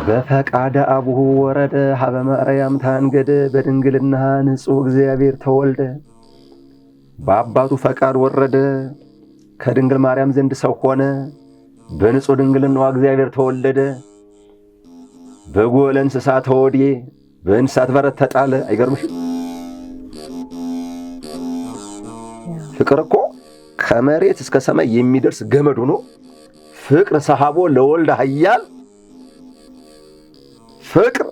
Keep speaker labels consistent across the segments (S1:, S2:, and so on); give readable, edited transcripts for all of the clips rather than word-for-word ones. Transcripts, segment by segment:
S1: በፈቃደ አቡሁ ወረደ ሀበ ማርያም ታንገደ በድንግልና ንጹሕ እግዚአብሔር ተወልደ። በአባቱ ፈቃድ ወረደ ከድንግል ማርያም ዘንድ ሰው ሆነ። በንጹሕ ድንግልናዋ እግዚአብሔር ተወለደ። በጎለ እንስሳ ተወድየ በእንስሳት በረት ተጣለ። አይገርምሽም? ፍቅር እኮ ከመሬት እስከ ሰማይ የሚደርስ ገመድ ሆኖ ፍቅር ሰሃቦ ለወልደ ኃያል ፍቅር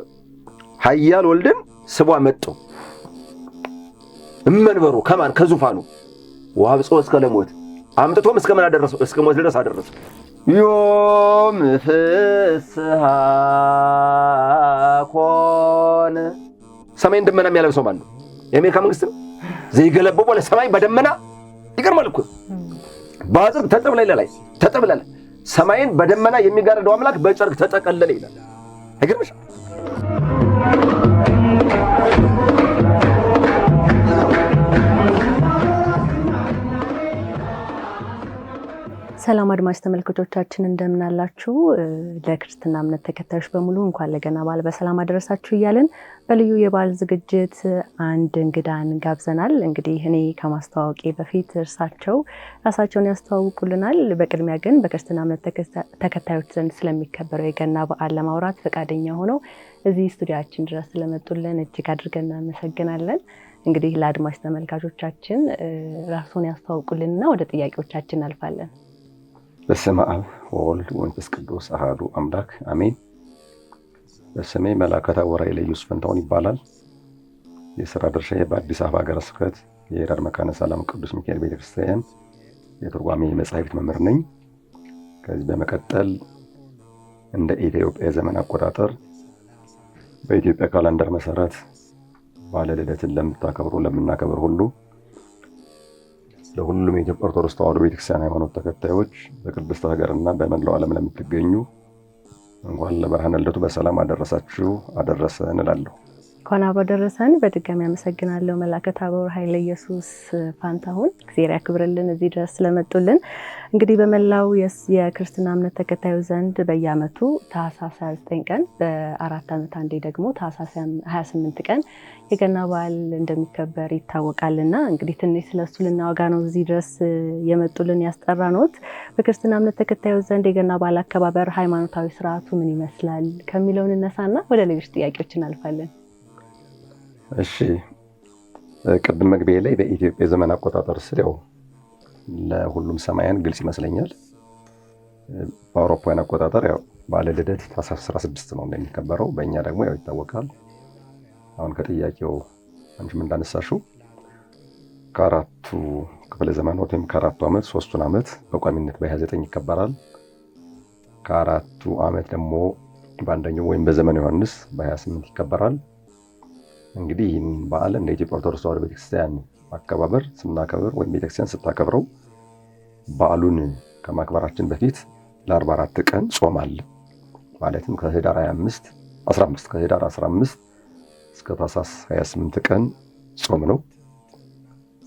S1: ኃያል ወልድን ስቧ መጡ እመንበሩ ከማን ከዙፋኑ ወአብጾ እስከ ለሞት አምጥቶም እስከ ምን አደረሰው? እስከ ሞት ድረስ አደረሰው። ዮም ፍስሐ ኮነ። ሰማይን ደመና የሚያለብሰው ማን ነው? የአሜሪካ መንግስት ነው። ዘይገለበቦ ለሰማይ በደመና ይገርማል እኮ በአጽር ተጠብለለ ላይ ተጠብለለ። ሰማይን በደመና የሚጋርደው አምላክ በጨርቅ ተጠቀለለ ይላል። አይገርምሽ?
S2: ሰላም አድማጭ ተመልካቾቻችን እንደምን አላችሁ? ለክርስትና እምነት ተከታዮች በሙሉ እንኳን ለገና በዓል በሰላም አደረሳችሁ እያልን በልዩ የበዓል ዝግጅት አንድ እንግዳን ጋብዘናል። እንግዲህ እኔ ከማስተዋወቄ በፊት እርሳቸው ራሳቸውን ያስተዋውቁልናል። በቅድሚያ ግን በክርስትና እምነት ተከታዮች ዘንድ ስለሚከበረው የገና በዓል ለማውራት ፈቃደኛ ሆነው እዚህ ስቱዲያችን ድረስ ስለመጡልን እጅግ አድርገን እናመሰግናለን። እንግዲህ ለአድማጭ ተመልካቾቻችን ራስዎን ያስተዋውቁልንና ወደ ጥያቄዎቻችን እናልፋለን።
S1: በስመ አብ ወወልድ ወመንፈስ ቅዱስ አሐዱ አምላክ አሜን። በስሜ መልአከ ታቦር ኃይለ ኢየሱስ ፈንታሁን ይባላል። የሥራ ድርሻዬ በአዲስ አበባ ሀገረ ስብከት የይራድ መካነ ሰላም ቅዱስ ሚካኤል ቤተክርስቲያን የትርጓሜ መጻሕፍት መምህር ነኝ። ከዚህ በመቀጠል እንደ ኢትዮጵያ ዘመን አቆጣጠር በኢትዮጵያ ካላንደር መሰረት በዓለ ልደትን ለምናከብር ሁሉ ለሁሉም የኢትዮጵያ ኦርቶዶክስ ተዋሕዶ ቤተክርስቲያን ሃይማኖት ተከታዮች በቅድስት ሀገርና በመላው ዓለም ለምትገኙ እንኳን ለብርሃነ ልደቱ በሰላም አደረሳችሁ አደረሰን እላለሁ።
S2: እንኳን አብሮ ደረሰን። በድጋሚ አመሰግናለሁ መልአከ ታቦር ኃይለ ኢየሱስ ፋንታሁን፣ እግዚአብሔር ያክብርልን እዚህ ድረስ ስለመጡልን። እንግዲህ በመላው የክርስትና እምነት ተከታዩ ዘንድ በየዓመቱ ታኅሳስ 29 ቀን በአራት ዓመት አንዴ ደግሞ ታኅሳስ 28 ቀን የገና በዓል እንደሚከበር ይታወቃልና እንግዲህ ትንሽ ስለሱ ልናወጋ ነው እዚህ ድረስ የመጡልን ያስጠራኖት። በክርስትና እምነት ተከታዩ ዘንድ የገና በዓል አከባበር ሃይማኖታዊ ስርዓቱ ምን ይመስላል ከሚለው እንነሳና ወደ ሌሎች ጥያቄዎች እናልፋለን።
S1: እሺ፣ ቅድም መግቢያ ላይ በኢትዮጵያ ዘመን አቆጣጠር ስል ያው ለሁሉም ሰማያን ግልጽ ይመስለኛል። በአውሮፓውያን አቆጣጠር ያው በዓለ ልደት ታኅሳስ 16 ነው እንደሚከበረው፣ በእኛ ደግሞ ያው ይታወቃል። አሁን ከጥያቄው አንቺም እንዳነሳሽው ከአራቱ ክፍለ ዘመናት ወይም ከአራቱ ዓመት ሶስቱን ዓመት በቋሚነት በ29 ይከበራል። ከአራቱ ዓመት ደግሞ በአንደኛው ወይም በዘመነ ዮሐንስ በ28 ይከበራል። እንግዲህ ይህን በዓል እንደ ኢትዮጵያ ኦርቶዶክስ ተዋሕዶ ቤተክርስቲያን አከባበር ስናከብር ወይም ቤተክርስቲያን ስታከብረው በዓሉን ከማክበራችን በፊት ለ44 ቀን ጾም አለ። ማለትም ከህዳር 15 እስከ ታኅሳስ 28 ቀን ጾም ነው።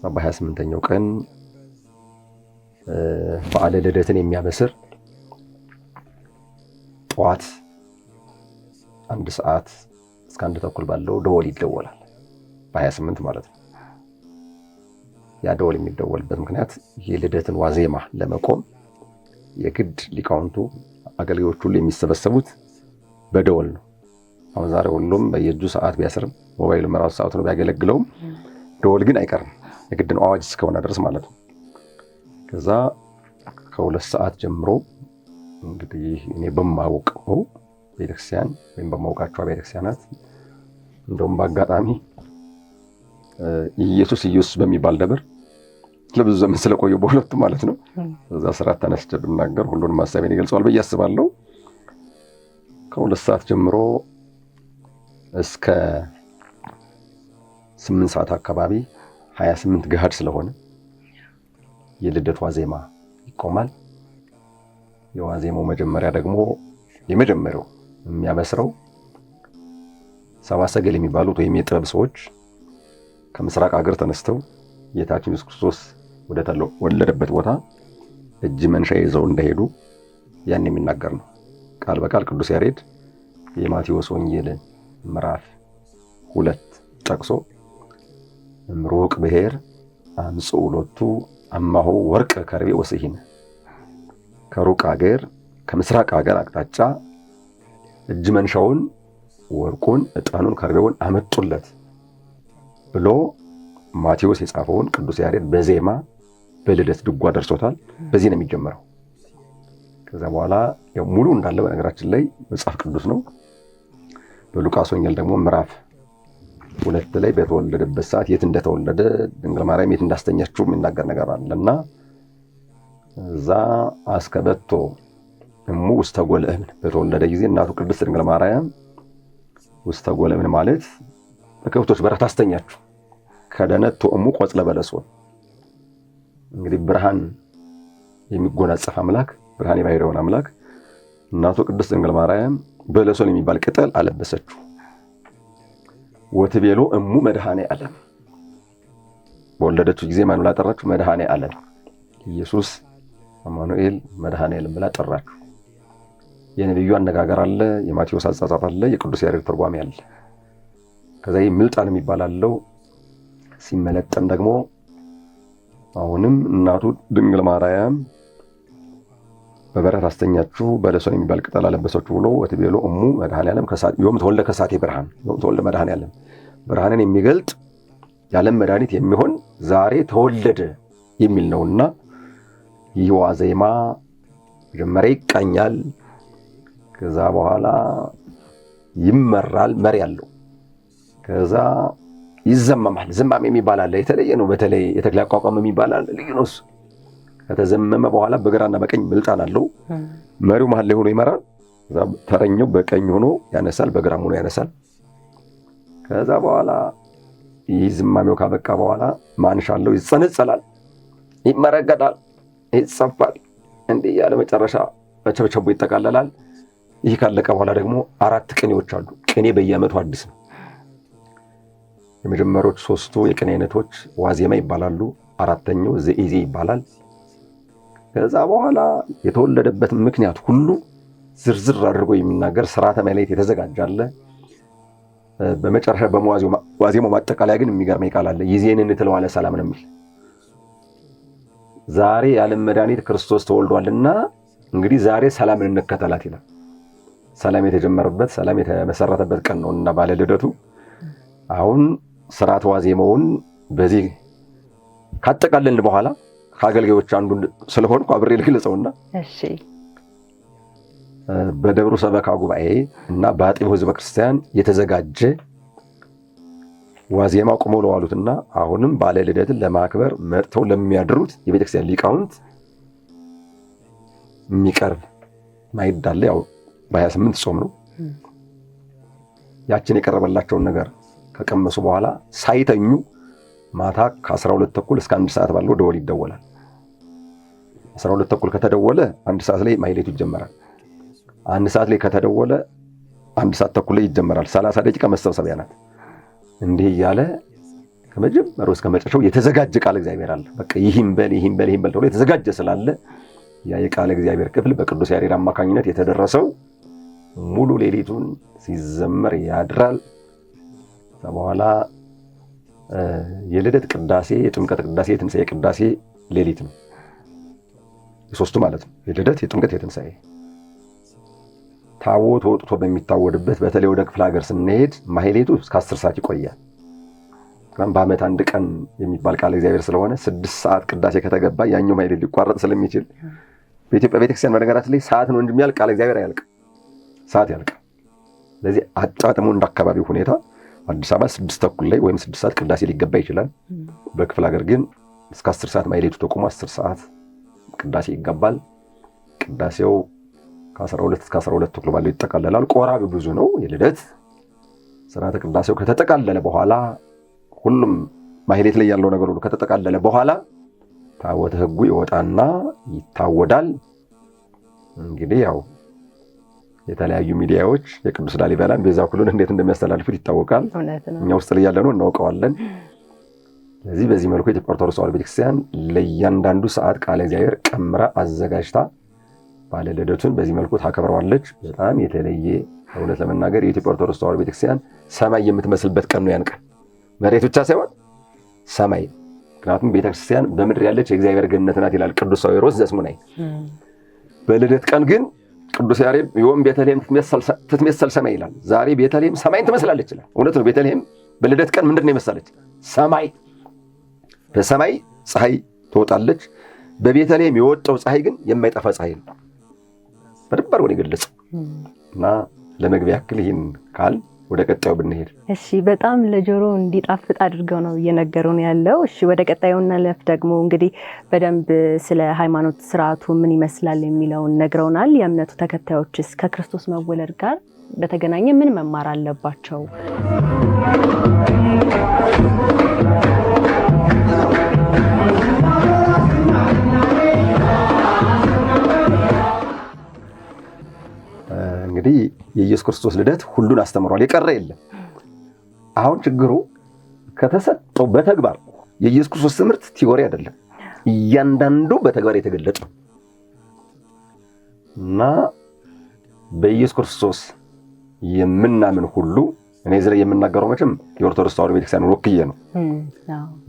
S1: በ28ኛው ቀን በዓለ ልደትን የሚያበስር ጠዋት 1 ሰዓት እስከ 1 ተኩል ባለው ደወል ይደወላል። በ28 ማለት ነው። ያ ደወል የሚደወልበት ምክንያት የልደትን ዋዜማ ለመቆም የግድ ሊቃውንቱ አገልጋዮች ሁሉ የሚሰበሰቡት በደወል ነው። አሁን ዛሬ ሁሉም በየእጁ ሰዓት ቢያስርም ሞባይሉ መራሱ ሰዓት ነው ቢያገለግለውም ደወል ግን አይቀርም፣ የግድ ነው አዋጅ እስከሆነ ድረስ ማለት ነው። ከዛ ከ2 ሰዓት ጀምሮ እንግዲህ እኔ በማውቀው ቤተክርስቲያን ወይም በማውቃቸው ቤተክርስቲያናት እንደውም በአጋጣሚ ኢየሱስ በሚባል ደብር ለብዙ ዘመን ስለቆየሁ በሁለቱ ማለት ነው እዛ ስርዓት ተነስቼ ብናገር ሁሉንም ሀሳቤን ይገልጸዋል ብዬ አስባለሁ። ከ2 ሰዓት ጀምሮ እስከ 8 ሰዓት አካባቢ 28 ገሃድ ስለሆነ የልደት ዋዜማ ይቆማል። የዋዜማው መጀመሪያ ደግሞ የመጀመሪያው የሚያበስረው ሰብአ ሰገል የሚባሉት ወይም የጥበብ ሰዎች ከምስራቅ ሀገር ተነስተው ጌታችን ኢየሱስ ክርስቶስ ወደ ተወለደበት ቦታ እጅ መንሻ ይዘው እንደሄዱ ያን የሚናገር ነው። ቃል በቃል ቅዱስ ያሬድ የማቴዎስ ወንጌል ምዕራፍ 2 ጠቅሶ እምሩቅ ብሔር አምጽኡ ሎቱ አማሁ ወርቅ ከርቤ ወስሂን፣ ከሩቅ ሀገር ከምስራቅ ሀገር አቅጣጫ እጅ መንሻውን ወርቁን ዕጣኑን ከርቤውን አመጡለት ብሎ ማቴዎስ የጻፈውን ቅዱስ ያሬድ በዜማ በልደት ድጓ ደርሶታል። በዚህ ነው የሚጀምረው። ከዛ በኋላ ያው ሙሉ እንዳለ በነገራችን ላይ መጽሐፍ ቅዱስ ነው። በሉቃስ ወንጌል ደግሞ ምዕራፍ 2 ላይ በተወለደበት ሰዓት የት እንደተወለደ ድንግል ማርያም የት እንዳስተኛችው የሚናገር ነገር አለና እዛ አስከበቶ እሙ ውስተ ጎልእምን በተወለደ ጊዜ እናቱ ቅድስት ድንግል ማርያም ውስተ ጎልእምን ማለት በከብቶች በረት አስተኛችው። ከደነት እሙ ቆጽለ በለሶን እንግዲህ ብርሃን የሚጎናጸፍ አምላክ ብርሃን የባህሪውን አምላክ እናቱ ቅድስት ድንግል ማርያም በለሶን የሚባል ቅጠል አለበሰችው። ወትቤሎ እሙ መድኃኔ ዓለም በወለደችው ጊዜ ማን ብላ ጠራችው? መድኃኔ ዓለም ኢየሱስ አማኑኤል መድኃኔ ዓለም ብላ ጠራችው። የነብዩ አነጋገር አለ፣ የማቴዎስ አጻጻፍ አለ፣ የቅዱስ ያሬድ ትርጓሜ አለ። ከዛ ምልጣን የሚባል አለው። ሲመለጠን ደግሞ አሁንም እናቱ ድንግል ማርያም በበረት አስተኛችሁ በለሶን የሚባል ቅጠል አለበሰችው ብሎ ወትቤሎ እሙ መድኃኔ ዓለም ዮም ተወልደ ከሳቴ ብርሃን ዮም ተወልደ መድኃኔ ዓለም ብርሃንን የሚገልጥ የዓለም መድኃኒት የሚሆን ዛሬ ተወለደ የሚል ነውና ይህ ዋዜማ መጀመሪያ ይቃኛል። ከዛ በኋላ ይመራል፣ መሪ ያለው። ከዛ ይዘመማል። ዝማሜ የሚባል አለ፣ የተለየ ነው። በተለይ የተክለ አቋቋም የሚባል አለ፣ ልዩ ነው። ከተዘመመ በኋላ በግራና በቀኝ ምልጣን አለው። መሪው መሀል ላይ ሆኖ ይመራል። ከዛ ተረኛው በቀኝ ሆኖ ያነሳል፣ በግራም ሆኖ ያነሳል። ከዛ በኋላ ይህ ዝማሜው ካበቃ በኋላ ማንሻለው ይጸነጸላል፣ ይመረገዳል፣ ይጸፋል። እንዲህ ያለ መጨረሻ በቸብቸቡ ይጠቃለላል። ይህ ካለቀ በኋላ ደግሞ 4 ቅኔዎች አሉ። ቅኔ በየዓመቱ አዲስ ነው። የመጀመሪያዎቹ 3ቱ የቅኔ አይነቶች ዋዜማ ይባላሉ። 4ኛው ዘኢዜ ይባላል። ከዛ በኋላ የተወለደበት ምክንያት ሁሉ ዝርዝር አድርጎ የሚናገር ሥርዓተ ማኅሌት የተዘጋጃለ። በመጨረሻ በዋዜማው ማጠቃለያ ግን የሚገርመኝ ቃል አለ። ይዜንን ትለዋለ ሰላም ነው የሚል ዛሬ የዓለም መድኃኒት ክርስቶስ ተወልዷልና እንግዲህ ዛሬ ሰላምን እንከተላት ይላል። ሰላም የተጀመረበት ሰላም የተመሰረተበት ቀን ነውና ባለ ልደቱ አሁን ሥርዓተ ዋዜማውን በዚህ ካጠቃለልን በኋላ ከአገልጋዮች አንዱ ስለሆንኩ አብሬ ልግለጸውና
S2: እሺ
S1: በደብሩ ሰበካ ጉባኤ እና በአጥቢያው ሕዝበ ክርስቲያን የተዘጋጀ ዋዜማ ቆመው ለዋሉትና አሁንም ባለ ልደትን ለማክበር መጥተው ለሚያድሩት የቤተክርስቲያን ሊቃውንት የሚቀርብ ማዕድ አለ። ያው በ28 ጾም ነው። ያችን የቀረበላቸውን ነገር ከቀመሱ በኋላ ሳይተኙ ማታ ከ12 ተኩል እስከ 1 ሰዓት ባለው ደወል ይደወላል። 12 ተኩል ከተደወለ 1 ሰዓት ላይ ማኅሌቱ ይጀመራል። 1 ሰዓት ላይ ከተደወለ 1 ሰዓት ተኩል ላይ ይጀመራል። 30 ደቂቃ መሰብሰቢያ ናት። እንዲህ እያለ ከመጀመሪያው እስከ መጨረሻው የተዘጋጀ ቃል እግዚአብሔር አለ። በቃ ይህም በል ተብሎ የተዘጋጀ ስላለ ያ የቃል እግዚአብሔር ክፍል በቅዱስ ያሬድ አማካኝነት የተደረሰው ሙሉ ሌሊቱን ሲዘመር ያድራል። በኋላ የልደት ቅዳሴ፣ የጥምቀት ቅዳሴ፣ የትንሣኤ ቅዳሴ ሌሊት ነው። የሶስቱ ማለት ነው። የልደት፣ የጥምቀት፣ የትንሣኤ ታቦት ወጥቶ በሚታወድበት በተለይ ወደ ክፍለ ሀገር ስንሄድ ማኅሌቱ እስከ 10 ሰዓት ይቆያል። በዓመት 1 ቀን የሚባል ቃል እግዚአብሔር ስለሆነ 6 ሰዓት ቅዳሴ ከተገባ ያኛው ማኅሌት ሊቋረጥ ስለሚችል በኢትዮጵያ ቤተክርስቲያን በነገራችን ላይ ሰዓት ነው እንጂ የሚያልቅ ቃል እግዚአብሔር አያልቅም። ሰዓት ያልቃል። ስለዚህ አጣጥሞ እንዳካባቢው ሁኔታ አዲስ አበባ 6 ተኩል ላይ ወይም 6 ሰዓት ቅዳሴ ሊገባ ይችላል። በክፍለ ሀገር ግን እስከ 10 ሰዓት ማኅሌቱ ተቆሞ 10 ሰዓት ቅዳሴ ይገባል። ቅዳሴው ከ12 እስከ 12 ተኩል ባለው ይጠቃለላል። ቆራቢው ብዙ ነው። የልደት ሥርዓተ ቅዳሴው ከተጠቃለለ በኋላ ሁሉም ማኅሌት ላይ ያለው ነገር ሁሉ ከተጠቃለለ በኋላ ታቦተ ሕጉ ይወጣና ይታወዳል። እንግዲህ ያው የተለያዩ ሚዲያዎች የቅዱስ ላሊበላን ቤዛ ኩሉን እንዴት እንደሚያስተላልፉት ይታወቃል። እኛ ውስጥ ላይ ያለነው እናውቀዋለን። ስለዚህ በዚህ መልኩ የኢትዮጵያ ኦርቶዶክስ ተዋሕዶ ቤተክርስቲያን ለእያንዳንዱ ሰዓት ቃለ እግዚአብሔር ቀምራ አዘጋጅታ ባለ ልደቱን በዚህ መልኩ ታከብረዋለች። በጣም የተለየ እውነት ለመናገር የኢትዮጵያ ኦርቶዶክስ ተዋሕዶ ቤተክርስቲያን ሰማይ የምትመስልበት ቀን ነው ያን ቀን። መሬት ብቻ ሳይሆን ሰማይ። ምክንያቱም ቤተክርስቲያን በምድር ያለች የእግዚአብሔር ገነት ናት ይላል ቅዱስ ሳዊሮስ ዘስሙናይ። በልደት ቀን ግን ቅዱስ ያሬድ ዮም ቤተልሔም ትትመሰል ሰማይ ይላል። ዛሬ ቤተልሔም ሰማይን ትመስላለች ይላል። እውነት ነው። ቤተልሔም በልደት ቀን ምንድን ነው የመሰለች? ሰማይ። በሰማይ ፀሐይ ትወጣለች። በቤተልሔም የወጣው ፀሐይ ግን የማይጠፋ ፀሐይ ነው። በደንብ አድርጎ ነው የገለጸው። እና ለመግቢያ ያክል ይህን ካል ወደ ቀጣዩ ብንሄድ።
S2: እሺ፣ በጣም ለጆሮ እንዲጣፍጥ አድርገው ነው እየነገሩን ያለው። እሺ፣ ወደ ቀጣዩ እናለፍ። ደግሞ እንግዲህ በደንብ ስለ ሃይማኖት ስርዓቱ ምን ይመስላል የሚለውን ነግረውናል። የእምነቱ ተከታዮችስ ከክርስቶስ መወለድ ጋር በተገናኘ ምን መማር አለባቸው?
S1: እንግዲህ የኢየሱስ ክርስቶስ ልደት ሁሉን አስተምሯል፣ የቀረ የለም። አሁን ችግሩ ከተሰጠው በተግባር የኢየሱስ ክርስቶስ ትምህርት ቲዎሪ አይደለም፣ እያንዳንዱ በተግባር የተገለጠ እና በኢየሱስ ክርስቶስ የምናምን ሁሉ እኔ ዝለ የምናገረው መቼም የኦርቶዶክስ ተዋሕዶ ቤተክርስቲያን ወክዬ ነው።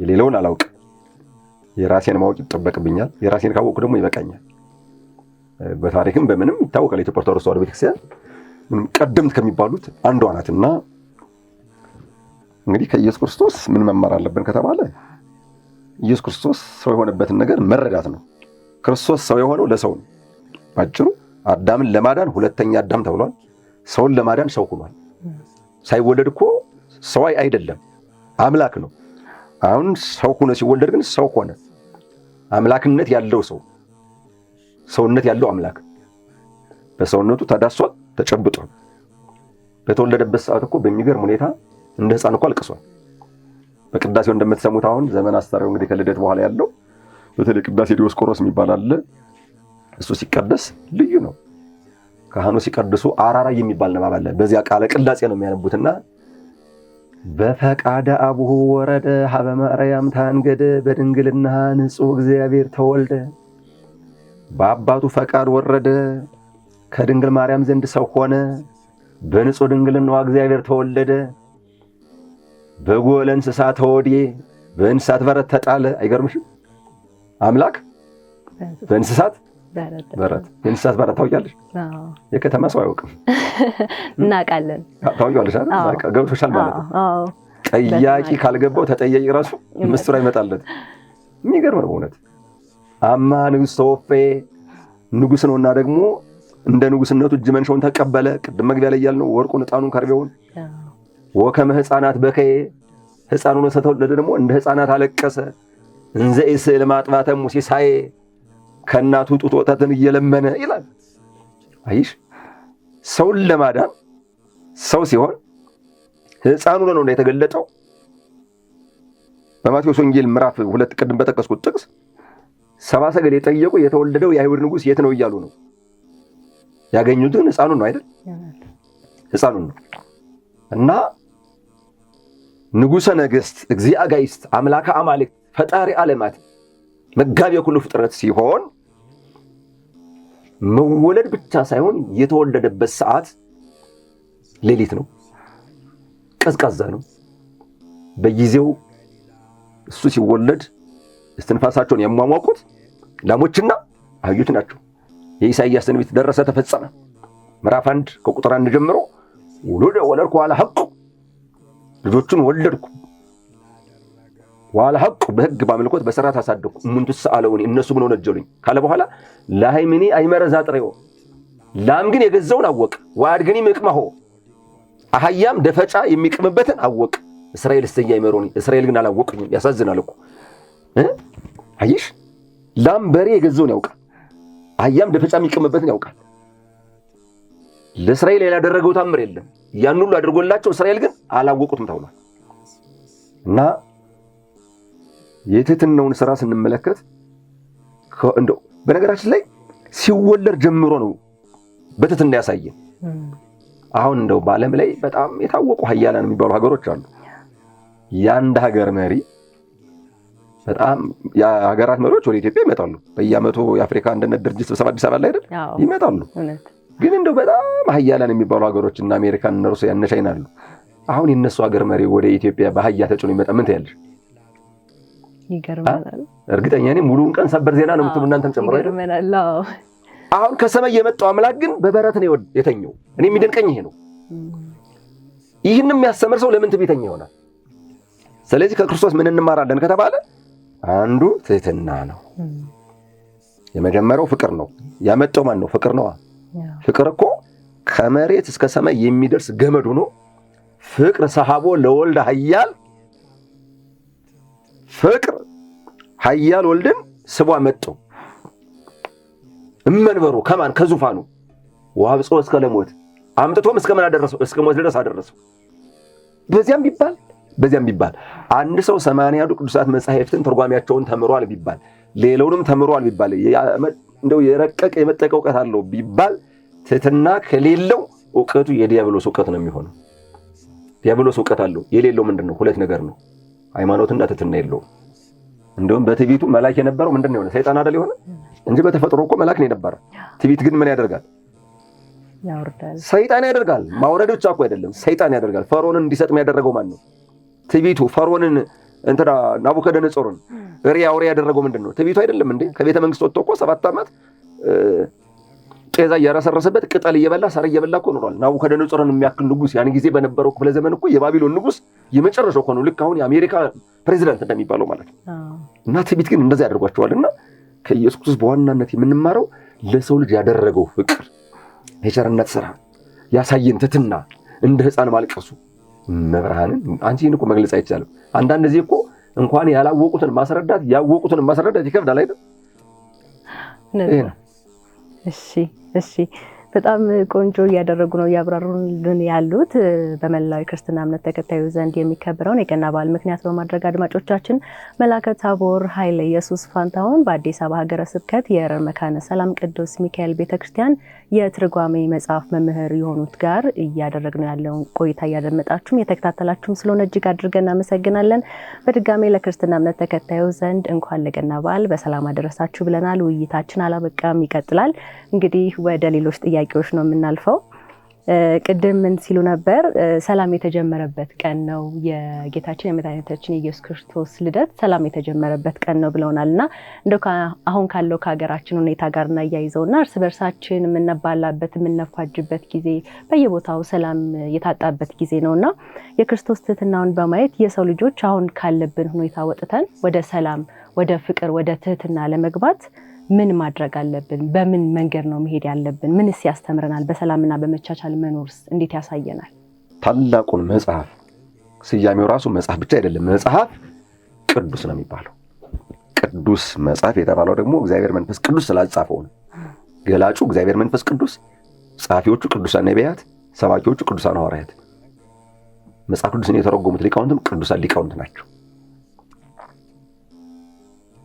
S1: የሌላውን አላውቅም። የራሴን ማወቅ ይጠበቅብኛል። የራሴን ካወቅኩ ደግሞ ይበቃኛል። በታሪክም በምንም ይታወቃል። የኢትዮጵያ ኦርቶዶክስ ተዋሕዶ ቤተክርስቲያን ምንም ቀደምት ከሚባሉት አንዷ ናትና እንግዲህ ከኢየሱስ ክርስቶስ ምን መማር አለብን ከተባለ ኢየሱስ ክርስቶስ ሰው የሆነበትን ነገር መረዳት ነው። ክርስቶስ ሰው የሆነው ለሰው ነው። ባጭሩ አዳምን ለማዳን ሁለተኛ አዳም ተብሏል። ሰውን ለማዳን ሰው ሆኗል። ሳይወለድ እኮ ሰው አይደለም፣ አምላክ ነው። አሁን ሰው ሆኖ ሲወለድ ግን ሰው ሆነ። አምላክነት ያለው ሰው፣ ሰውነት ያለው አምላክ በሰውነቱ ተዳሷል፣ ተጨብጧል። በተወለደበት ሰዓት እኮ በሚገርም ሁኔታ እንደ ሕፃን እኮ አልቅሷል። በቅዳሴው እንደምትሰሙት አሁን ዘመን አስተርእዮ እንግዲህ ከልደት በኋላ ያለው በተለይ ቅዳሴ ዲዮስቆሮስ የሚባል አለ። እሱ ሲቀደስ ልዩ ነው። ካህኑ ሲቀድሱ አራራይ የሚባል ንባብ አለ። በዚያ ቃለ ቅዳሴ ነው የሚያነቡትና በፈቃደ አቡሁ ወረደ ሀበ ማርያም ታንገደ በድንግልና ንጹሕ እግዚአብሔር ተወልደ። በአባቱ ፈቃድ ወረደ፣ ከድንግል ማርያም ዘንድ ሰው ሆነ፣ በንጹሕ ድንግልናዋ እግዚአብሔር ተወለደ። በጎለ እንስሳ ተወድየ፣ በእንስሳት በረት ተጣለ። አይገርምሽም? አምላክ በእንስሳት በረት። የእንስሳት በረት ታውቂያለሽ? የከተማ ሰው አያውቅም።
S2: እናውቃለን።
S1: ታውቂዋለሽ አይደል? ገብቶሻል ማለት ነው። ጠያቂ ካልገባው ተጠያቂ ራሱ ምስጢር አይመጣለት። የሚገርም ነው በእውነት። አማ ንጉሥ ተወፌ ንጉሥ ነውና ደግሞ እንደ ንጉሥነቱ እጅ መንሻውን ተቀበለ። ቅድም መግቢያ ላይ ያልነው ወርቁን፣ ዕጣኑን፣ ከርቤውን ወከመ ሕፃናት በከየ ሕፃን ሆኖ ተወለደ። ደግሞ እንደ ሕፃናት አለቀሰ። እንዘ ኢስዕል ማጥባተ ሙሲሳዬ ከእናቱ ጡት ወተትን እየለመነ ይላል። አይሽ ሰውን ለማዳን ሰው ሲሆን ሕፃን ሆኖ ነው የተገለጠው። በማቴዎስ ወንጌል ምዕራፍ 2 ቅድም በጠቀስኩት ጥቅስ ሰብአ ሰገል የጠየቁ የተወለደው የአይሁድ ንጉሥ የት ነው እያሉ ነው። ያገኙት ግን ሕፃኑን ነው አይደል? ሕፃኑን ነው። እና ንጉሠ ነገሥት እግዚአ አጋዕዝት አምላከ አማልክት ፈጣሪ ዓለማት መጋቢ ኩሉ ፍጥረት ሲሆን መወለድ ብቻ ሳይሆን የተወለደበት ሰዓት ሌሊት ነው፣ ቀዝቃዛ ነው። በጊዜው እሱ ሲወለድ እስትንፋሳቸውን የሚያሟሟቁት ላሞችና አህዮች ናቸው። የኢሳይያስ ትንቢት ደረሰ፣ ተፈጸመ። ምዕራፍ 1 ከቁጥር 1 ጀምሮ ውሉደ ወለድኩ ዋለ ሐቁ፣ ልጆቹን ወለድኩ ዋለ ሐቁ፣ በሕግ በአምልኮት በሥርዓት አሳደግኩ። እሙንቱ ሰአለውኒ፣ እነሱ ምን ወነጀሉኝ ካለ በኋላ ለሃይምኒ አይመረዛ ጥሬው፣ ላም ግን የገዛውን አወቅ። ወአድግኒ ምቅመሆ፣ አህያም ደፈጫ የሚቅምበትን አወቅ። እስራኤል እስተኛ አይመሮኒ፣ እስራኤል ግን አላወቁኝም። ያሳዝናል እኮ አይሽ። ላም በሬ የገዛውን ያውቃል፣ አህያም ደፈጫ የሚቅምበትን ያውቃል። ለእስራኤል ያላደረገው ታምር የለም። ያን ሁሉ አድርጎላቸው እስራኤል ግን አላወቁትም ተብሏል። እና የትህትናውን ሥራ ስንመለከት እንደው በነገራችን ላይ ሲወለድ ጀምሮ ነው በትህትና ያሳየን። አሁን እንደው በዓለም ላይ በጣም የታወቁ ኃያላን የሚባሉ ሀገሮች አሉ። የአንድ ሀገር መሪ በጣም የሀገራት መሪዎች ወደ ኢትዮጵያ ይመጣሉ። በየዓመቱ የአፍሪካ አንድነት ድርጅት ስብሰባ አዲስ አበባ ላይ አይደል ይመጣሉ። ግን እንደው በጣም ሀያላን የሚባሉ ሀገሮች እና አሜሪካን እና ሩሲያ እና ቻይና አሉ። አሁን የነሱ ሀገር መሪ ወደ ኢትዮጵያ በአህያ ተጭኖ ይመጣ ምን ትያለሽ?
S2: ይገርማል።
S1: እርግጠኛ ነኝ ሙሉውን ቀን ሰበር ዜና ነው የምትሉ እናንተም ጨምሮ
S2: ይገርማል።
S1: አሁን ከሰማይ የመጣው አምላክ ግን በበረት ነው የተኛው። እኔ የሚደንቀኝ ይሄ ነው። ይህንም የሚያስተምር ሰው ለምን ትዕቢተኛ ይሆናል? ስለዚህ ከክርስቶስ ምን እንማራለን ከተባለ አንዱ ትህትና ነው። የመጀመሪያው ፍቅር ነው። ያመጣው ማን ነው? ፍቅር ነው። ፍቅር እኮ ከመሬት እስከ ሰማይ የሚደርስ ገመድ ሆኖ ፍቅር ሰሐቦ ለወልድ ኃያል ፍቅር ኃያል ወልድን ስቧ መጣው እመንበሩ ከማን ከዙፋኑ ወአብጾ እስከ ለሞት አምጥቶም እስከ ምን አደረሰው? እስከ ሞት ድረስ አደረሰው። በዚያም ቢባል አንድ ሰው 80 ቅዱሳት መጻሕፍትን ትርጓሜያቸውን ተምሯል ቢባል ሌላውንም ተምሯል ቢባል እንደው የረቀቀ የመጠቀ ዕውቀት አለው ቢባል ትህትና ከሌለው ዕውቀቱ የዲያብሎስ ዕውቀት ነው የሚሆነው። ዲያብሎስ ዕውቀት አለው የሌለው ምንድነው? ሁለት ነገር ነው፣ ሃይማኖትና ትህትና የለውም። እንደውም በትዕቢቱ መልአክ የነበረው ምንድነው የሆነ? ሰይጣን አይደል የሆነ እንጂ በተፈጥሮ እኮ መልአክ ነው የነበረ። ትዕቢት ግን ምን ያደርጋል?
S2: ያወርዳል።
S1: ሰይጣን ያደርጋል። ማውረድ ብቻ እኮ አይደለም፣ ሰይጣን ያደርጋል። ፈርዖንን እንዲሰጥም ያደረገው ማን ነው? ትዕቢቱ። ፈርዖንን እንትና ናቡከደነጾርን ሪያው ያደረገው ምንድነው? ትዕቢቱ አይደለም እንዴ? ከቤተ መንግስት ወጥቶ እኮ 7 ዓመት ጤዛ እያረሰረሰበት ቅጠል እየበላ ሳር እየበላ እኮ ኖሯል። ናቡከደነጾርን የሚያክል ንጉስ ያን ጊዜ በነበረው ክፍለ ዘመን እኮ የባቢሎን ንጉስ የመጨረሻው እኮ ነው። ልክ አሁን የአሜሪካ ፕሬዚዳንት እንደሚባለው ማለት ነው። እና ትዕቢት ግን እንደዛ ያደርጓቸዋልና ከኢየሱስ ክርስቶስ በዋናነት የምንማረው ለሰው ልጅ ያደረገው ፍቅር፣ የቸርነት ስራ፣ ያሳየን ትህትና፣ እንደ ሕፃን ማልቀሱ መብርሃንን አንቺ እኮ መግለጽ አይቻልም። አንዳንድ ጊዜ እኮ እንኳን ያላወቁትን ማስረዳት ያወቁትን ማስረዳት ይከብዳል አይደል?
S2: እሺ በጣም ቆንጆ እያደረጉ ነው እያብራሩልን ያሉት። በመላው የክርስትና እምነት ተከታዩ ዘንድ የሚከበረውን የገና በዓል ምክንያት በማድረግ አድማጮቻችን መላከ ታቦር ኃይለ ኢየሱስ ፋንታሁን በአዲስ አበባ ሀገረ ስብከት የረር መካነ ሰላም ቅዱስ ሚካኤል ቤተክርስቲያን የትርጓሜ መጽሐፍ መምህር የሆኑት ጋር እያደረግነው ያለውን ቆይታ እያደመጣችሁም የተከታተላችሁም ስለሆነ እጅግ አድርገን እናመሰግናለን። በድጋሜ ለክርስትና እምነት ተከታዩ ዘንድ እንኳን ለገና በዓል በሰላም አደረሳችሁ ብለናል። ውይይታችን አላበቃም፣ ይቀጥላል። እንግዲህ ወደ ሌሎች ጥያቄዎች ነው የምናልፈው። ቅድም ምን ሲሉ ነበር? ሰላም የተጀመረበት ቀን ነው የጌታችን የመድኃኒታችን ኢየሱስ ክርስቶስ ልደት ሰላም የተጀመረበት ቀን ነው ብለውናልና እንደው አሁን ካለው ከሀገራችን ሁኔታ ጋር እናያይዘውና እርስ በርሳችን የምንባላበት የምንፋጅበት ጊዜ በየቦታው ሰላም የታጣበት ጊዜ ነውና የክርስቶስ ትህትናውን በማየት የሰው ልጆች አሁን ካለብን ሁኔታ ወጥተን ወደ ሰላም፣ ወደ ፍቅር፣ ወደ ትህትና ለመግባት ምን ማድረግ አለብን? በምን መንገድ ነው መሄድ ያለብን? ምንስ ያስተምረናል? በሰላምና በመቻቻል መኖርስ እንዴት ያሳየናል?
S1: ታላቁን መጽሐፍ ስያሜው ራሱ መጽሐፍ ብቻ አይደለም፣ መጽሐፍ ቅዱስ ነው የሚባለው። ቅዱስ መጽሐፍ የተባለው ደግሞ እግዚአብሔር መንፈስ ቅዱስ ስላጻፈው ነው። ገላጩ እግዚአብሔር መንፈስ ቅዱስ፣ ጸሐፊዎቹ ቅዱሳን ነቢያት፣ ሰባኪዎቹ ቅዱሳን ሐዋርያት፣ መጽሐፍ ቅዱስን የተረጎሙት ሊቃውንትም ቅዱሳን ሊቃውንት ናቸው።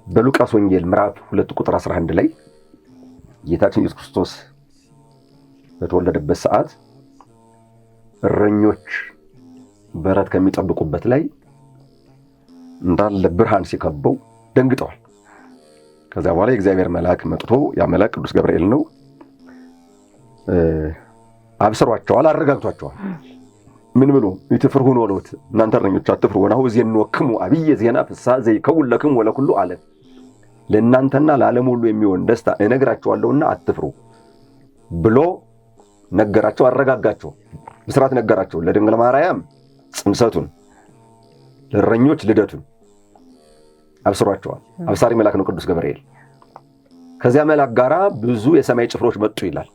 S1: በሉቃስ ወንጌል ምዕራፍ 2 ቁጥር 11 ላይ ጌታችን ኢየሱስ ክርስቶስ በተወለደበት ሰዓት እረኞች በረት ከሚጠብቁበት ላይ እንዳለ ብርሃን ሲከበው ደንግጠዋል። ከዚያ በኋላ የእግዚአብሔር መልአክ መጥቶ ያ መልአክ ቅዱስ ገብርኤል ነው፣ አብስሯቸዋል፣ አረጋግቷቸዋል። ምን ብሎ ይትፍሩ ሆኖ ወሎት እናንተ እረኞች አትፍሩ፣ ወናሁ ዜንወክሙ አብየ ዜና ፍስሐ ዘይከውን ለክሙ ወለኩሉ ዓለም፣ ለእናንተና ለዓለም ሁሉ የሚሆን ደስታ እነግራችኋለሁና አትፍሩ ብሎ ነገራቸው፣ አረጋጋቸው፣ ብስራት ነገራቸው። ለድንግል ማርያም ጽንሰቱን፣ ለእረኞች ልደቱን አብስሯቸዋል። አብሳሪ መልአክ ነው ቅዱስ ገብርኤል። ከዚያ መልአክ ጋራ ብዙ የሰማይ ጭፍሮች መጡ ይላል።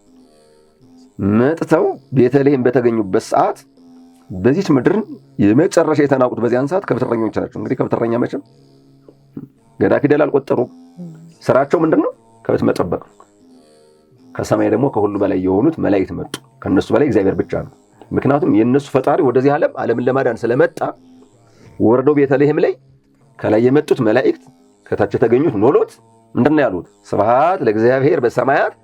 S1: መጥተው ቤተልሔም በተገኙበት ሰዓት በዚች ምድር የመጨረሻ የተናቁት በዚያን ሰዓት ከብትረኞች ናቸው። እንግዲህ ከብትረኛ መቼም ገዳ ፊደል አልቆጠሩም። ስራቸው ምንድነው? ከብት መጠበቅ ነው። ከሰማይ ደግሞ ከሁሉ በላይ የሆኑት መላእክት መጡ። ከነሱ በላይ እግዚአብሔር ብቻ ነው። ምክንያቱም የነሱ ፈጣሪ ወደዚህ ዓለምን ለማዳን ስለመጣ ወርደው ቤተልሔም ላይ ከላይ የመጡት መላእክት ከታች የተገኙት ኖሎት ምንድነው ያሉት? ስብሐት ለእግዚአብሔር በሰማያት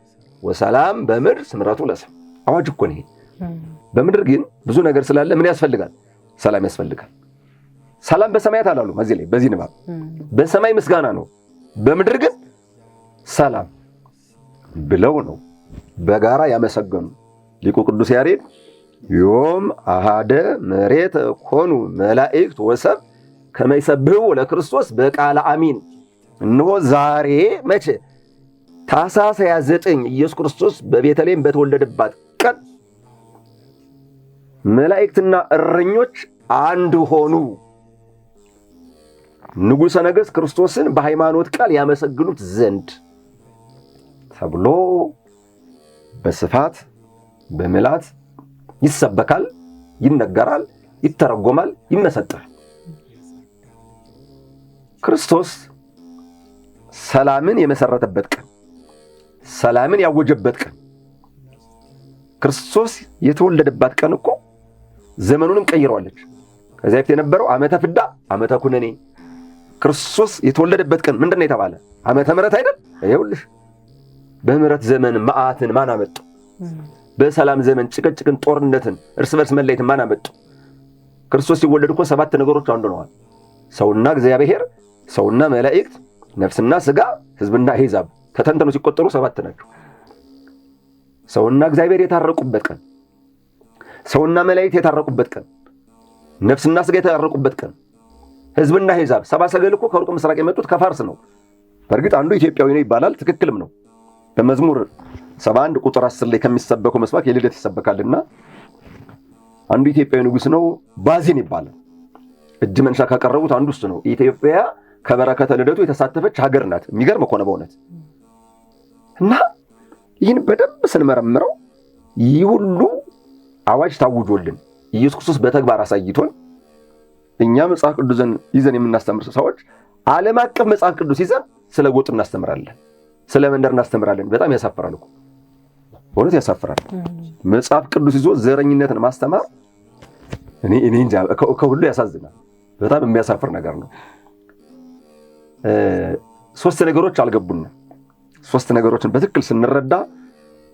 S1: ወሰላም በምድር ስምረቱ ለሰብእ። አዋጅ እኮ ነው። በምድር ግን ብዙ ነገር ስላለ ምን ያስፈልጋል? ሰላም ያስፈልጋል። ሰላም በሰማያት አላሉ። በዚህ ንባብ በሰማይ ምስጋና ነው፣ በምድር ግን ሰላም ብለው ነው በጋራ ያመሰገኑ። ሊቁ ቅዱስ ያሬድ ዮም አሃደ መሬት ኮኑ መላእክት ወሰብ ከመ ይሰብሑ ለክርስቶስ በቃለ አሚን። እነሆ ዛሬ መቼ ታኅሳስ 29 ኢየሱስ ክርስቶስ በቤተልሔም በተወለደባት ቀን መላእክትና እረኞች አንድ ሆኑ፣ ንጉሠ ነገሥት ክርስቶስን በሃይማኖት ቃል ያመሰግኑት ዘንድ ተብሎ በስፋት በምላት ይሰበካል፣ ይነገራል፣ ይተረጎማል፣ ይመሰጠራል። ክርስቶስ ሰላምን የመሰረተበት ቀን፣ ሰላምን ያወጀበት ቀን፣ ክርስቶስ የተወለደባት ቀን እኮ ዘመኑንም ቀይረዋለች። ከዚያ በፊት የነበረው ዓመተ ፍዳ ዓመተ ኩነኔ፣ ክርስቶስ የተወለደበት ቀን ምንድነው የተባለ? ዓመተ ምሕረት አይደል? ይኸውልሽ በምሕረት ዘመን መዓትን ማን አመጣው? በሰላም ዘመን ጭቅጭቅን፣ ጦርነትን፣ እርስ በርስ መለየትን ማን አመጣው? ክርስቶስ ሲወለድ እኮ 7 ነገሮች አንዱ ነዋል። ሰውና እግዚአብሔር፣ ሰውና መላእክት፣ ነፍስና ስጋ፣ ሕዝብና አሕዛብ ተተንተኑ ሲቆጠሩ 7 ናቸው። ሰውና እግዚአብሔር የታረቁበት ቀን፣ ሰውና መላእክት የታረቁበት ቀን፣ ነፍስና ስጋ የታረቁበት ቀን፣ ሕዝብና አሕዛብ። 70 ሰገል እኮ ከሩቅ ምስራቅ የመጡት ከፋርስ ነው። በእርግጥ አንዱ ኢትዮጵያዊ ነው ይባላል፣ ትክክልም ነው። በመዝሙር 71 ቁጥር 10 ላይ ከሚሰበከው መስባክ የልደት ይሰበካልና አንዱ ኢትዮጵያዊ ንጉሥ ነው፣ ባዚን ይባላል። እጅ መንሻ ካቀረቡት አንዱ እሱ ነው። ኢትዮጵያ ከበረከተ ልደቱ የተሳተፈች ሀገር ናት። የሚገርም እኮ ነው በእውነት። እና ይህን በደንብ ስንመረምረው ይህ ሁሉ አዋጅ ታውጆልን ኢየሱስ ክርስቶስ በተግባር አሳይቶን እኛ መጽሐፍ ቅዱስን ይዘን የምናስተምር ሰዎች ዓለም አቀፍ መጽሐፍ ቅዱስ ይዘን ስለ ጎጥ እናስተምራለን፣ ስለ መንደር እናስተምራለን። በጣም ያሳፍራል እኮ በእውነት ያሳፍራል። መጽሐፍ ቅዱስ ይዞ ዘረኝነትን ማስተማር እኔ እንጃ ከሁሉ ያሳዝናል። በጣም የሚያሳፍር ነገር ነው። 3 ነገሮች አልገቡንም። 3 ነገሮችን በትክክል ስንረዳ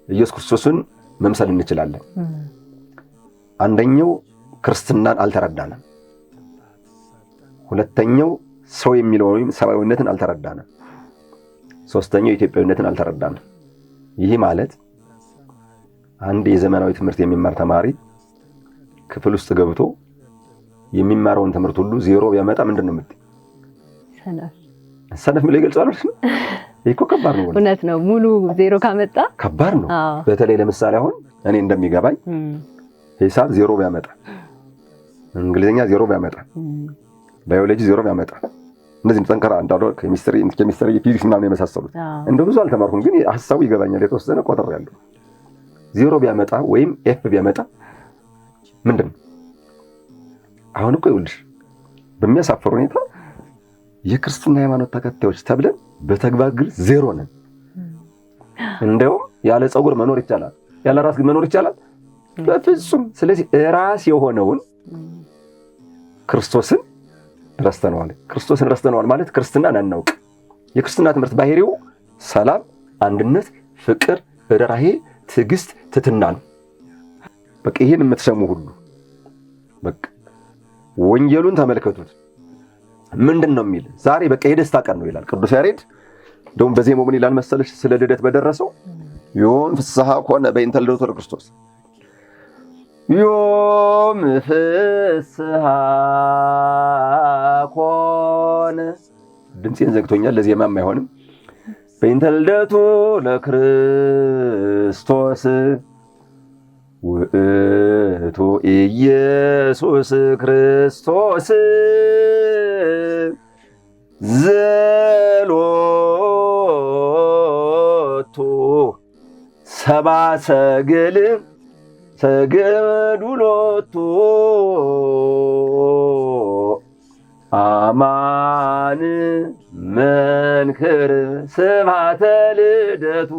S1: ኢየሱስ ክርስቶስን መምሰል እንችላለን። አንደኛው ክርስትናን አልተረዳንም። ሁለተኛው ሰው የሚለው ወይም ሰብአዊነትን አልተረዳንም። ሶስተኛው ኢትዮጵያዊነትን አልተረዳንም። ይህ ማለት አንድ የዘመናዊ ትምህርት የሚማር ተማሪ ክፍል ውስጥ ገብቶ የሚማረውን ትምህርት ሁሉ 0 ቢያመጣ ምንድነው የምትይ? ሰነፍ የሚለው ይገልጻል። ይሄ እኮ ከባድ ነው።
S2: እውነት ነው። ሙሉ 0 ካመጣ
S1: ከባድ ነው። በተለይ ለምሳሌ አሁን እኔ እንደሚገባኝ ሂሳብ 0 ቢያመጣ፣ እንግሊዝኛ 0 ቢያመጣ፣ ባዮሎጂ 0 ቢያመጣ፣ እነዚህ ጠንካራ እንዳለው ኬሚስትሪ፣ ፊዚክስ ምናምን የመሳሰሉት እንደው ብዙ አልተማርኩም፣ ግን ሐሳቡ ይገባኛል። የተወሰነ ቆጥር ያለው 0 ቢያመጣ ወይም ኤፍ ቢያመጣ ምንድነው? አሁን እኮ ይኸውልሽ በሚያሳፍር ሁኔታ የክርስትና ሃይማኖት ተከታዮች ተብለን በተግባር ግን 0 ነን። እንደውም ያለ ጸጉር መኖር ይቻላል፣ ያለ ራስ ግን መኖር ይቻላል? በፍጹም። ስለዚህ ራስ የሆነውን ክርስቶስን ረስተነዋል። ክርስቶስን ረስተነዋል ማለት ክርስትናን አናውቅ። የክርስትና ትምህርት ባህሪው ሰላም፣ አንድነት፣ ፍቅር፣ ርህራሄ፣ ትዕግስት፣ ትሕትና ነው። በቃ ይሄን የምትሰሙ ሁሉ በቃ ወንጌሉን ተመልከቱት። ምንድነው የሚል? ዛሬ በቃ የደስታ ቀን ነው ይላል ቅዱስ ያሬድ። እንደውም በዜማው ምን ይላል መሰለሽ? ስለ ልደት በደረሰው ዮም ፍስሐ ኮነ በእንተ ልደቱ ለክርስቶስ፣ ዮም ፍስሐ ኮነ። ድምፄን ዘግቶኛል፣ ለዜማም አይሆንም። በእንተ ልደቱ ለክርስቶስ ውእቱ ኢየሱስ ክርስቶስ ዘሎቱ ሰብአ ሰገል ሰገዱሎቱ አማን መንክር ስብሐተ ልደቱ።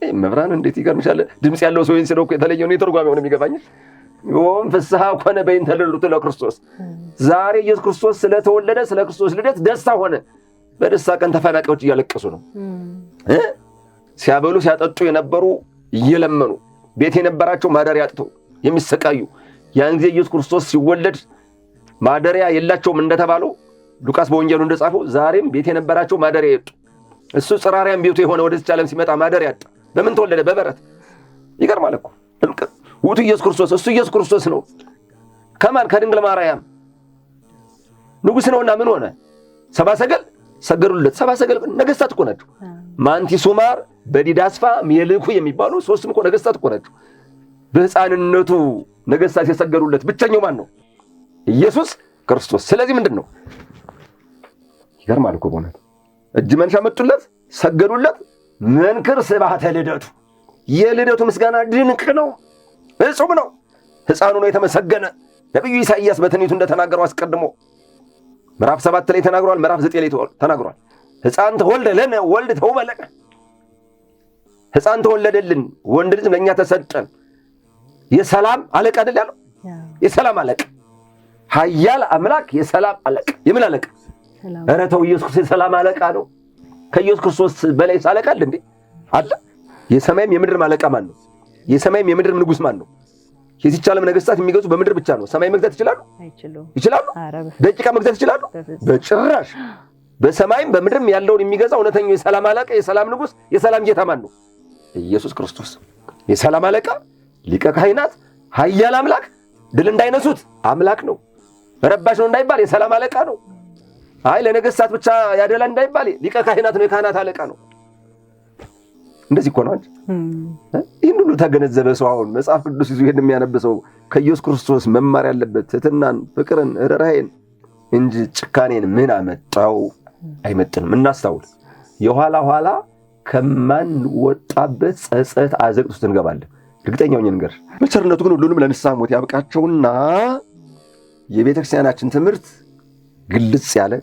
S1: መብራን እንዴት ይገርምሻል! ድምጽ ያለው ሰው ሲለው እኮ የተለየ ነው የተርጓሚው ነው የሚገባኝ። ዮም ፍስሐ ኮነ በእንተ ልደቱ ለክርስቶስ። ዛሬ ኢየሱስ ክርስቶስ ስለተወለደ ስለ ክርስቶስ ልደት ደስታ ሆነ። በደስታ ቀን ተፈናቃዮች እያለቀሱ ነው። ሲያበሉ ሲያጠጡ የነበሩ እየለመኑ፣ ቤት የነበራቸው ማደሪያ አጥተው የሚሰቃዩ፣ ያን ጊዜ ኢየሱስ ክርስቶስ ሲወለድ ማደሪያ የላቸውም እንደተባለው ሉቃስ በወንጌሉ እንደጻፈው ዛሬም ቤት የነበራቸው ማደሪያ ያጡ እሱ ጽራሪያም ቤቱ የሆነ ወደዚህ ዓለም ሲመጣ ማደሪያ ያጣ በምን ተወለደ በበረት ይገርማል እኮ ውቱ ኢየሱስ ክርስቶስ እሱ ኢየሱስ ክርስቶስ ነው ከማን ከድንግል ማርያም ንጉስ ነውና ምን ሆነ ሰብአ ሰገል ሰገዱለት ሰብአ ሰገል ነገስታት እኮ ናቸው ማንቲሱማር በዲዳስፋ ሜልኩ የሚባሉ ሶስቱም እኮ ነገስታት እኮ ናቸው በህፃንነቱ ነገስታት የሰገዱለት ብቸኛው ማን ነው ኢየሱስ ክርስቶስ ስለዚህ ምንድነው ይገርማል እኮ በእውነት እጅ መንሻ መጡለት ሰገዱለት መንክር ስብሐተ ልደቱ የልደቱ ምስጋና ድንቅ ነው እጹብ ነው ህፃኑ ነው የተመሰገነ ነብዩ ኢሳይያስ በትንቢቱ እንደተናገረው አስቀድሞ ምዕራፍ 7 ላይ ተናግሯል ምዕራፍ 9 ላይ ተናግሯል ህፃን ተወልደ ለነ ወልድ ተወለደ ህፃን ተወለደልን ወንድ ልጅ ለኛ ተሰጠን የሰላም አለቃ አይደል ያለው የሰላም አለቃ ኃያል አምላክ የሰላም አለቃ የምን አለቃ ኧረ ተው ኢየሱስ ክርስቶስ የሰላም አለቃ ነው ከኢየሱስ ክርስቶስ በላይ አለቃ አለ እንዴ አለ የሰማይም የምድርም አለቃ ማን ነው የሰማይም የምድርም ንጉስ ማን ነው የዚች ዓለም ነገስታት የሚገዙ በምድር ብቻ ነው ሰማይ መግዛት ይችላሉ ይችላሉ ደቂቃ መግዛት ይችላሉ በጭራሽ በሰማይም በምድርም ያለውን የሚገዛ እውነተኛው የሰላም አለቃ የሰላም ንጉስ የሰላም ጌታ ማን ነው ኢየሱስ ክርስቶስ የሰላም አለቃ ሊቀ ካህናት ኃያል አምላክ ድል እንዳይነሱት አምላክ ነው ረባሽ ነው እንዳይባል የሰላም አለቃ ነው አይ ለነገስታት ብቻ ያደላ እንዳይባል ሊቀ ካህናት ነው የካህናት አለቃ ነው እንደዚህ እኮ ነው ይሄን ሁሉ ተገነዘበ ሰው አሁን መጽሐፍ ቅዱስ ይዞ ይሄን የሚያነብሰው ከኢየሱስ ክርስቶስ መማር ያለበት ትህትናን ፍቅርን ርህራሄን እንጂ ጭካኔን ምን አመጣው አይመጥንም እናስተውል የኋላ ኋላ ከማን ወጣበት ጸጸት አዘቅት ውስጥ እንገባለን እርግጠኛው ነኝ ነገር በቸርነቱ ግን ሁሉንም ለንስሐ ሞት ያብቃቸውና የቤተክርስቲያናችን ትምህርት ግልጽ ያለ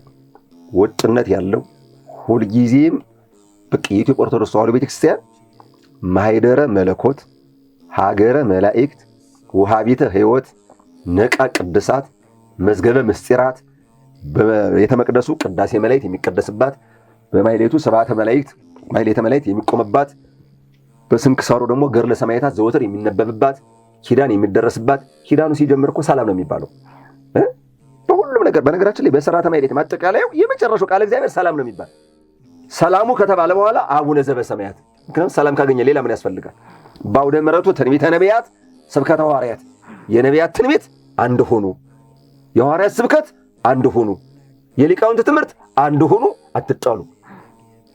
S1: ወጥነት ያለው ሁሉ ጊዜም በቃ የኢትዮጵያ ኦርቶዶክስ ተዋሕዶ ቤተክርስቲያን ማይደረ መለኮት ሀገረ መላእክት ወሃቢተ ሕይወት ነቃ ቅድሳት መዝገበ ምስጢራት በቤተ መቅደሱ ቅዳሴ መላእክት የሚቀደስባት በማይሌቱ ሰባተ መላእክት ማይሌተ መላእክት የሚቆምባት በስንክሳሩ ደግሞ ገድለ ሰማዕታት ዘወትር የሚነበብባት ኪዳን የሚደረስባት ኪዳኑ ሲጀምር እኮ ሰላም ነው የሚባለው በሁሉም ነገር በነገራችን ላይ በሥርዓተ ማይሌት ማጠቃለያው የመጨረሻው ቃል እግዚአብሔር ሰላም ነው የሚባል ሰላሙ ከተባለ በኋላ አቡነ ዘበሰማያት ምክንያቱም ሰላም ካገኘ ሌላ ምን ያስፈልጋል ባውደ ምሕረቱ ትንቢተ ነቢያት ስብከተ ሐዋርያት የነቢያት ትንቢት አንድ ሆኑ የሐዋርያት ስብከት አንድ ሆኑ የሊቃውንት ትምህርት አንድ ሆኑ አትጣሉ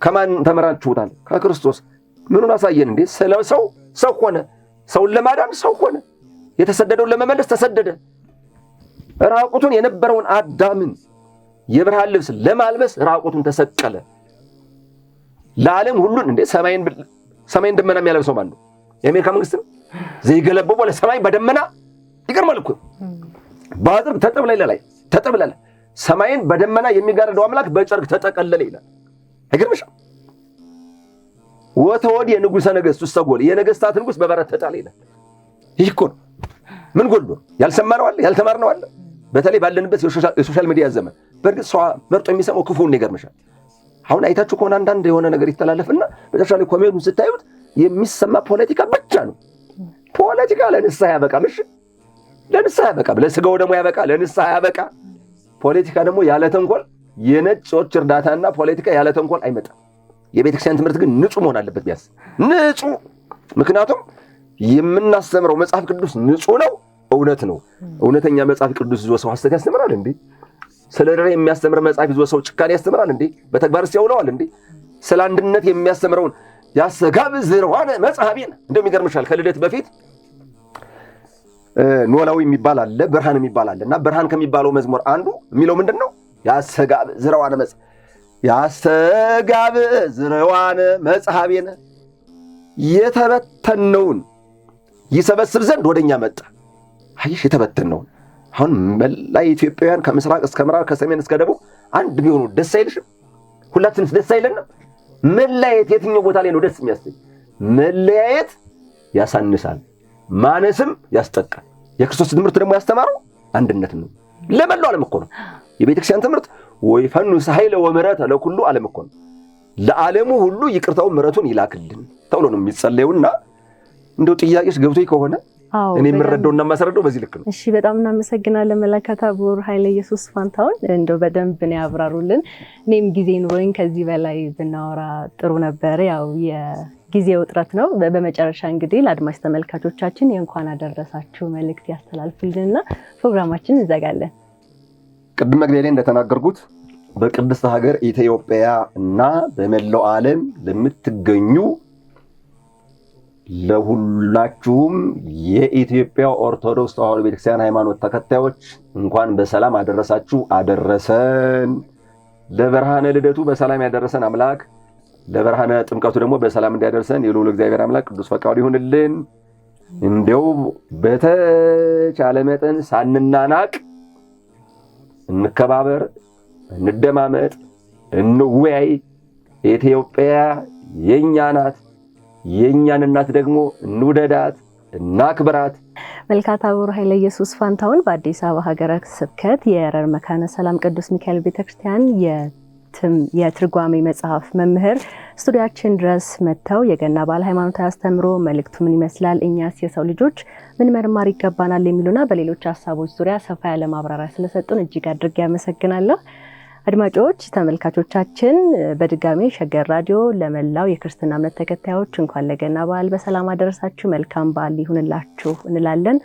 S1: ከማን ተመራችሁታል ከክርስቶስ ምኑን አሳየን እንዴ ሰው ሰው ሆነ ሰውን ለማዳን ሰው ሆነ የተሰደደውን ለመመለስ ተሰደደ ራቁቱን የነበረውን አዳምን የብርሃን ልብስ ለማልበስ ራቁቱን ተሰቀለ ለዓለም ሁሉን እንዴ ሰማይን ደመና የሚያለብሰው ማን ነው የአሜሪካ መንግስት ዘይገለበው ለሰማይ በደመና ይገርማል እኮ ባጥር ተጠብለለ ሰማይን በደመና የሚጋርደው አምላክ በጨርቅ ተጠቀለለ ይላል አይገርምሽ ወተወድ የንጉሠ ነገሥት ውስጠጎል የነገስታት ንጉስ በበረት ተጣለ ይላል ይህ እኮ ምን ጎልዶ ያልሰማነው አለ ያልተማርነው አለ በተለይ ባለንበት የሶሻል ሚዲያ ዘመን በእርግጥ ሰው መርጦ የሚሰማው ክፉን ይገርምሻል አሁን አይታችሁ ከሆነ አንዳንድ የሆነ ነገር ይተላለፍና በተሻለ ኮሜንቱን ስታዩት የሚሰማ ፖለቲካ ብቻ ነው ፖለቲካ ለንስሐ ያበቃም እሺ ለንስሐ ያበቃም ለስጋው ደግሞ ያበቃ ለንስሐ ያበቃ ፖለቲካ ደግሞ ያለ ተንኮል የነጮች እርዳታና ፖለቲካ ያለ ተንኮል አይመጣም የቤተክርስቲያን ትምህርት ግን ንጹህ መሆን አለበት ቢያስ ንጹህ ምክንያቱም የምናስተምረው መጽሐፍ ቅዱስ ንጹህ ነው እውነት ነው እውነተኛ መጽሐፍ ቅዱስ ይዞ ሰው ሐሰት ያስተምራል እንዴ ስለ ርኅራኄ የሚያስተምር መጽሐፍ ይዞ ሰው ጭካኔ ያስተምራል እንዴ በተግባርስ ያውለዋል እንዴ ስለ አንድነት የሚያስተምረውን ያሰጋብ ዝርዋነ መጽሐፌን እንደሚገርምሻል ከልደት በፊት ኖላዊ የሚባል አለ ብርሃን የሚባል አለና ብርሃን ከሚባለው መዝሙር አንዱ የሚለው ምንድነው ያሰጋብ ዝርዋነ መጽሐፍ ያሰጋብ ዝርዋነ መጽሐፌን የተበተነውን ይሰበስብ ዘንድ ወደኛ መጣ አይሽ የተበተነውን አሁን መላ ኢትዮጵያውያን ከምስራቅ እስከ ምዕራብ ከሰሜን እስከ ደቡብ አንድ ቢሆኑ ደስ አይልሽም ሁላችንም ደስ አይለንም መለያየት የትኛው ቦታ ላይ ነው ደስ የሚያሰኝ መለያየት ያሳንሳል ማነስም ያስጠቃል የክርስቶስ ትምህርት ደግሞ ያስተማረው አንድነት ነው ለመላው ዓለም እኮ ነው የቤተክርስቲያን ትምህርት ወይፈኑ ኃይለ ወምሕረት ለኩሉ ዓለም እኮ ነው ለዓለሙ ሁሉ ይቅርታው ምሕረቱን ይላክልን ተብሎ ነው የሚጸለየውና እንደው ጥያቄሽ ገብቶኝ ከሆነ እኔ የምረዳውና የማስረዳው በዚህ ልክ ነው።
S2: እሺ በጣም እናመሰግናለን መላከ ታቦር ኃይለ ኢየሱስ ፋንታሁን፣ እንደው በደንብ ነው ያብራሩልን። እኔም ጊዜ ኑሮኝ ከዚህ በላይ ብናወራ ጥሩ ነበር። ያው የጊዜው እጥረት ነው። በመጨረሻ እንግዲህ ለአድማጭ ተመልካቾቻችን የእንኳን አደረሳችሁ መልእክት ያስተላልፉልንና ፕሮግራማችን እንዘጋለን።
S1: ቅድም መግቢያ ላይ እንደተናገርኩት በቅድስት ሀገር ኢትዮጵያ እና በመላው ዓለም ለምትገኙ ለሁላችሁም የኢትዮጵያ ኦርቶዶክስ ተዋሕዶ ቤተክርስቲያን ሃይማኖት ተከታዮች እንኳን በሰላም አደረሳችሁ አደረሰን። ለብርሃነ ልደቱ በሰላም ያደረሰን አምላክ ለብርሃነ ጥምቀቱ ደግሞ በሰላም እንዲያደርሰን የልዑል እግዚአብሔር አምላክ ቅዱስ ፈቃዱ ይሁንልን። እንደው በተቻለ መጠን ሳንናናቅ እንከባበር፣ እንደማመጥ፣ እንወያይ። ኢትዮጵያ የኛ ናት። የኛን እናት ደግሞ እንውደዳት፣ እናክብራት።
S2: መልአከ ታቦር ኃይለ ኢየሱስ ፋንታሁን በአዲስ አበባ ሀገረ ስብከት የረር መካነ ሰላም ቅዱስ ሚካኤል ቤተክርስቲያን የትርጓሜ መጽሐፍ መምህር ስቱዲያችን ድረስ መጥተው የገና በዓል ሃይማኖታዊ አስተምሮ መልእክቱ ምን ይመስላል፣ እኛስ የሰው ልጆች ምን መርማር ይገባናል የሚሉና በሌሎች ሀሳቦች ዙሪያ ሰፋ ያለ ማብራሪያ ስለሰጡን እጅግ አድርጌ ያመሰግናለሁ። አድማጮች ተመልካቾቻችን በድጋሚ ሸገር ራዲዮ ለመላው የክርስትና እምነት ተከታዮች እንኳን ለገና በዓል በሰላም አደረሳችሁ፣ መልካም በዓል ይሁንላችሁ እንላለን።